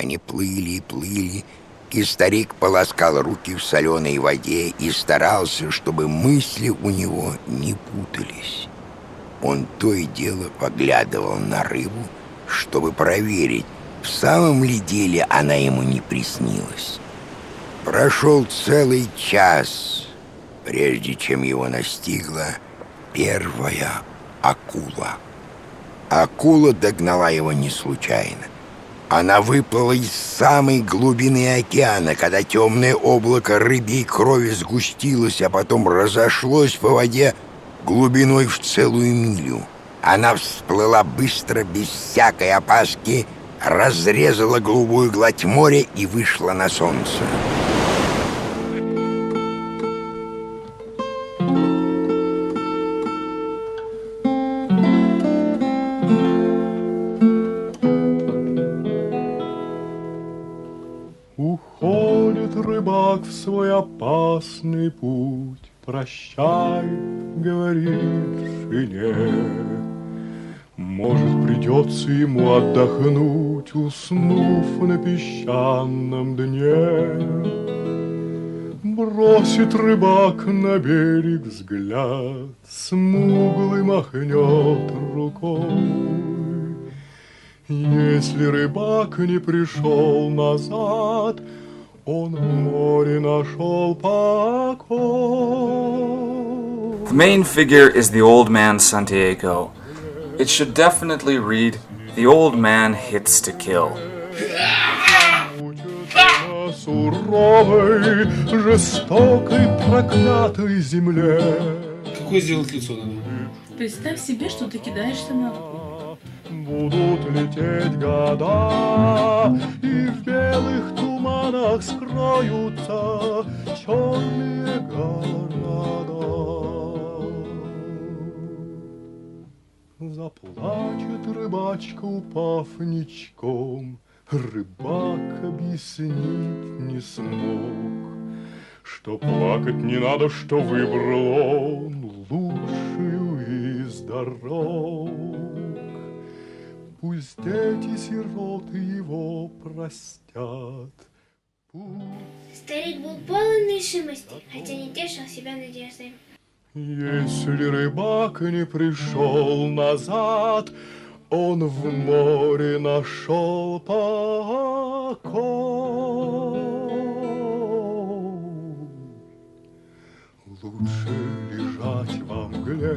Они плыли и плыли, и старик полоскал руки в соленой воде и старался, чтобы мысли у него не путались. Он то и дело поглядывал на рыбу, чтобы проверить, в самом ли деле она ему не приснилась. Прошел целый час, прежде чем его настигла первая акула. Акула догнала его не случайно. Она выплыла из самой глубины океана, когда темное облако рыбьей крови сгустилось, а потом разошлось по воде глубиной в целую милю. Она всплыла быстро, без всякой опаски, разрезала голубую гладь моря и вышла на солнце. Уходит рыбак в свой опасный путь, прощай, говорит жене. Может, придется ему отдохнуть, уснув на песчаном дне. Бросит рыбак на берег взгляд, смуглый махнет рукой. Если рыбак не пришел назад, он в море нашел покой. The main figure is the old man Santiago. It should definitely read, "The old man hits to kill." На суровой, жестокой, проклятой земле. Какое сделать лицо надо? Представь себе, что ты кидаешься на руку. Будут лететь года, и в белых туманах скроются черные города. Заплачет рыбачка, упав ничком, рыбак объяснить не смог, что плакать не надо, что выбрал он лучшую из дорог. Пусть дети-сироты его простят. Старик был полон решимости, хотя не тешил себя надеждой. Если рыбак не пришел назад, он в море нашел покой. Лучше лежать во мгле,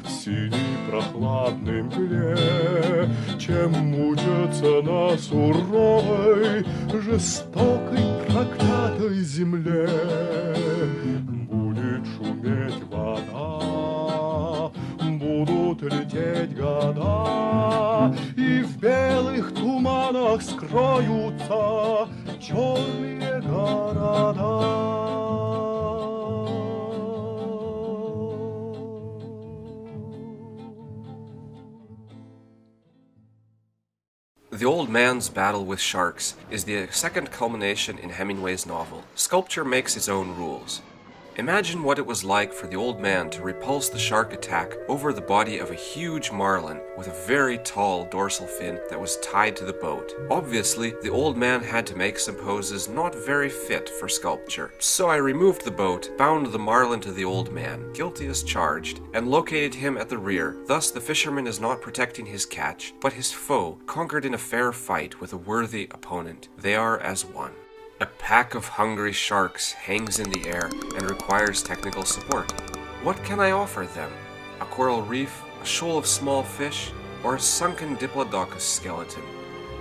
в синей прохладной мгле, чем мучиться на суровой, жестокой, проклятой земле. Будет шуметь вода, будут лететь года, и в белых туманах скроются черные города. The Old Man's Battle with Sharks is the second culmination in Hemingway's novel. Sculpture makes its own rules. Imagine what it was like for the old man to repulse the shark attack over the body of a huge marlin with a very tall dorsal fin that was tied to the boat. Obviously, the old man had to make some poses not very fit for sculpture. So I removed the boat, bound the marlin to the old man, guilty as charged, and located him at the rear. Thus the fisherman is not protecting his catch, but his foe, conquered in a fair fight with a worthy opponent. They are as one. A pack of hungry sharks hangs in the air and requires technical support. What can I offer them? A coral reef, a shoal of small fish, or a sunken diplodocus skeleton?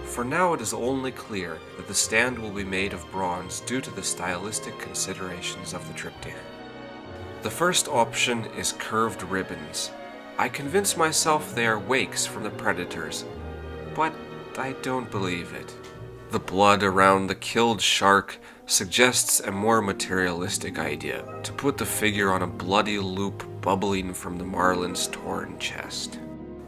For now it is only clear that the stand will be made of bronze due to the stylistic considerations of the triptych. The first option is curved ribbons. I convince myself they are wakes from the predators, but I don't believe it. The blood around the killed shark suggests a more materialistic idea, to put the figure on a bloody loop bubbling from the marlin's torn chest.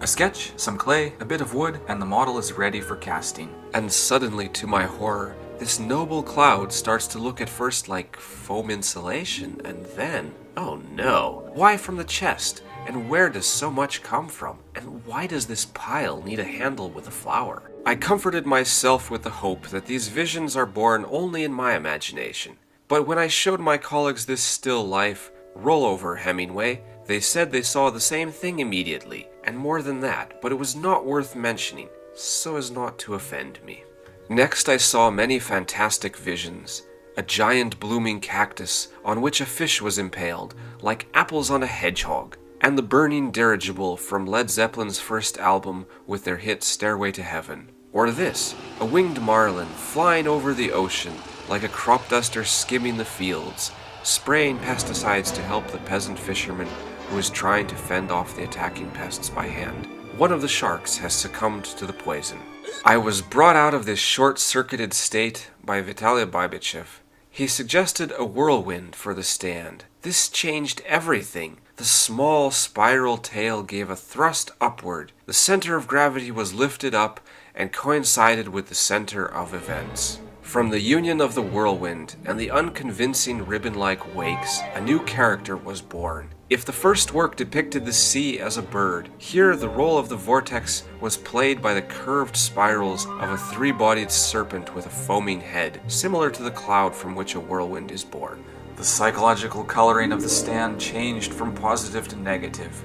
A sketch, some clay, a bit of wood, and the model is ready for casting. And suddenly, to my horror, this noble cloud starts to look at first like foam insulation, and then, oh no, why from the chest? And where does so much come from? And why does this pile need a handle with a flower? I comforted myself with the hope that these visions are born only in my imagination. But when I showed my colleagues this still life, roll over Hemingway, they said they saw the same thing immediately, and more than that, but it was not worth mentioning, so as not to offend me. Next I saw many fantastic visions. A giant blooming cactus on which a fish was impaled, like apples on a hedgehog, and the burning dirigible from Led Zeppelin's first album with their hit Stairway to Heaven. Or this, a winged marlin flying over the ocean, like a crop duster skimming the fields, spraying pesticides to help the peasant fisherman who is trying to fend off the attacking pests by hand. One of the sharks has succumbed to the poison. I was brought out of this short-circuited state by Vitaly Babichev. He suggested a whirlwind for the stand. This changed everything. The small spiral tail gave a thrust upward. The center of gravity was lifted up and coincided with the center of events. From the union of the whirlwind and the unconvincing ribbon-like wakes, a new character was born. If the first work depicted the sea as a bird, here the role of the vortex was played by the curved spirals of a three-bodied serpent with a foaming head, similar to the cloud from which a whirlwind is born. The psychological coloring of the stand changed from positive to negative.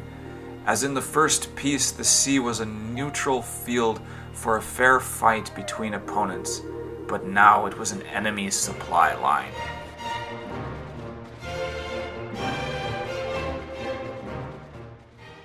As in the first piece, the sea was a neutral field for a fair fight between opponents, but now it was an enemy supply line.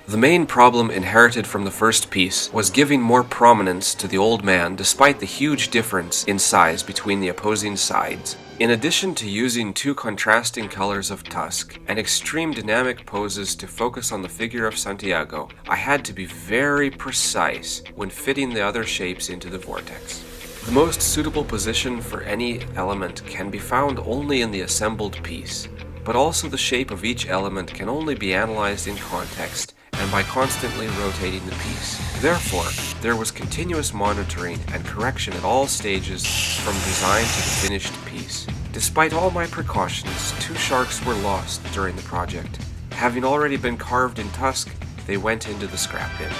The main problem inherited from the first piece was giving more prominence to the old man despite the huge difference in size between the opposing sides. In addition to using two contrasting colors of tusk and extreme dynamic poses to focus on the figure of Santiago, I had to be very precise when fitting the other shapes into the vortex. The most suitable position for any element can be found only in the assembled piece, but also the shape of each element can only be analyzed in context and by constantly rotating the piece. Therefore, there was continuous monitoring and correction at all stages from design to the finished piece. Despite all my precautions, 2 sharks were lost during the project. Having already been carved in tusk, they went into the scrap bin.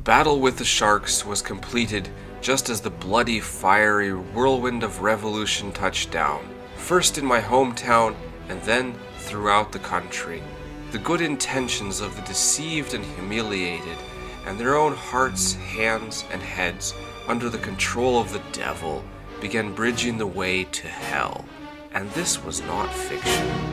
Battle with the Sharks was completed just as the bloody, fiery whirlwind of revolution touched down, first in my hometown and then throughout the country. The good intentions of the deceived and humiliated, and their own hearts, hands, and heads, under the control of the devil, began bridging the way to hell. And this was not fiction.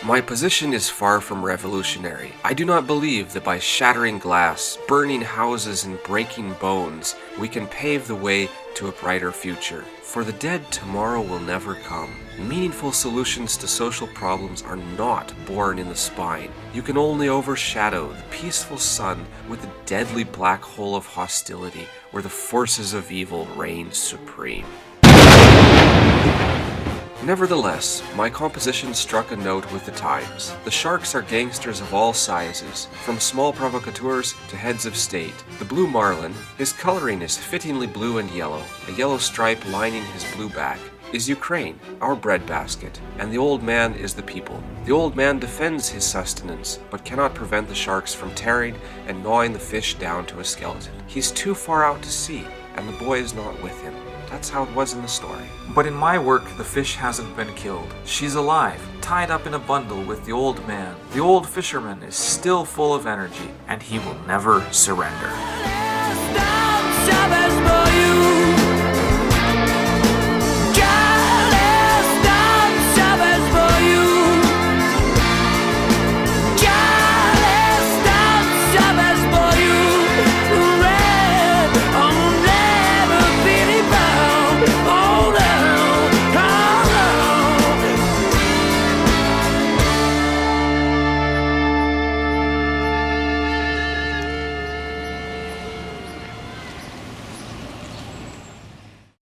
My position is far from revolutionary. I do not believe that by shattering glass, burning houses, and breaking bones, we can pave the way to a brighter future. For the dead, tomorrow will never come. Meaningful solutions to social problems are not born in the spine. You can only overshadow the peaceful sun with the deadly black hole of hostility where the forces of evil reign supreme. Nevertheless, my composition struck a note with the times. The Sharks are gangsters of all sizes, from small provocateurs to heads of state. The blue marlin, his coloring is fittingly blue and yellow, a yellow stripe lining his blue back, is Ukraine, our breadbasket, and the old man is the people. The old man defends his sustenance, but cannot prevent the sharks from tearing and gnawing the fish down to a skeleton. He's too far out to sea, and the boy is not with him. That's how it was in the story. But in my work, the fish hasn't been killed. She's alive, tied up in a bundle with the old man. The old fisherman is still full of energy, and he will never surrender.